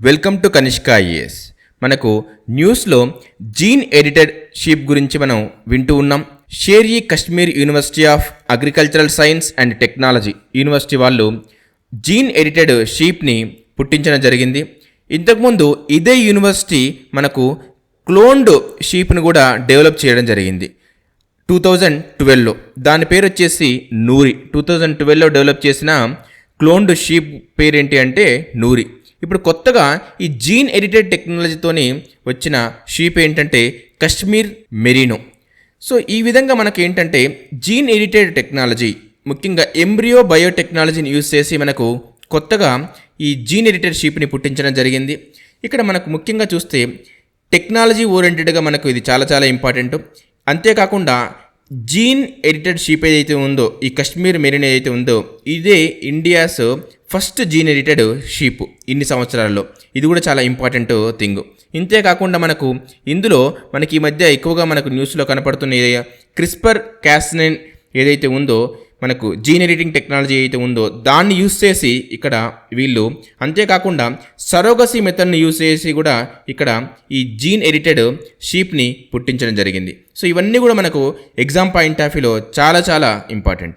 Welcome to Kanishka IAS. మనకు న్యూస్లో gene edited sheep గురించి మనం వింటూ ఉన్నాం. షేర్ ఈ Kashmir university of agricultural science and technology university వాళ్ళు జీన్ ఎడిటెడ్ షీప్ని పుట్టించడం జరిగింది. ఇంతకుముందు ఇదే యూనివర్సిటీ మనకు క్లోన్డ్ షీప్ను కూడా డెవలప్ చేయడం జరిగింది 2012లో. దాని పేరు వచ్చేసి నూరి. 2012లో డెవలప్ చేసిన క్లోన్డ్ షీప్ పేరేంటి అంటే నూరి. ఇప్పుడు కొత్తగా ఈ జీన్ ఎడిటెడ్ టెక్నాలజీతోని వచ్చిన షీప్ ఏంటంటే కశ్మీర్ మెరీనో. సో ఈ విధంగా మనకి ఏంటంటే జీన్ ఎడిటెడ్ టెక్నాలజీ, ముఖ్యంగా ఎంబ్రియో బయోటెక్నాలజీని యూజ్ చేసి మనకు కొత్తగా ఈ జీన్ ఎడిటెడ్ షీప్ని పుట్టించడం జరిగింది. ఇక్కడ మనకు ముఖ్యంగా చూస్తే టెక్నాలజీ ఓరియంటెడ్గా మనకు ఇది చాలా చాలా ఇంపార్టెంట్. అంతేకాకుండా జీన్ ఎడిటెడ్ షీప్ ఏదైతే ఉందో, ఈ కశ్మీర్ మెరీనో ఏదైతే ఉందో, ఇదే India's first gene edited sheep ఇన్ని సంవత్సరాల్లో. ఇది కూడా చాలా ఇంపార్టెంట్ థింగ్. ఇంతేకాకుండా మనకు ఇందులో మనకి ఈ మధ్య ఎక్కువగా మనకు న్యూస్లో కనపడుతున్న క్రిస్పర్ కాస్9 ఏదైతే ఉందో, మనకు జీన్ ఎడిటింగ్ టెక్నాలజీ ఏదైతే ఉందో దాన్ని యూస్ చేసి ఇక్కడ వీళ్ళు, అంతేకాకుండా సరోగసీ మెథడ్ని యూస్ చేసి కూడా ఇక్కడ ఈ జీన్ ఎడిటెడ్ షీప్ని పుట్టించడం జరిగింది. సో ఇవన్నీ కూడా మనకు ఎగ్జామ్ పాయింట్ ఆఫ్ వ్యూలో చాలా చాలా ఇంపార్టెంట్.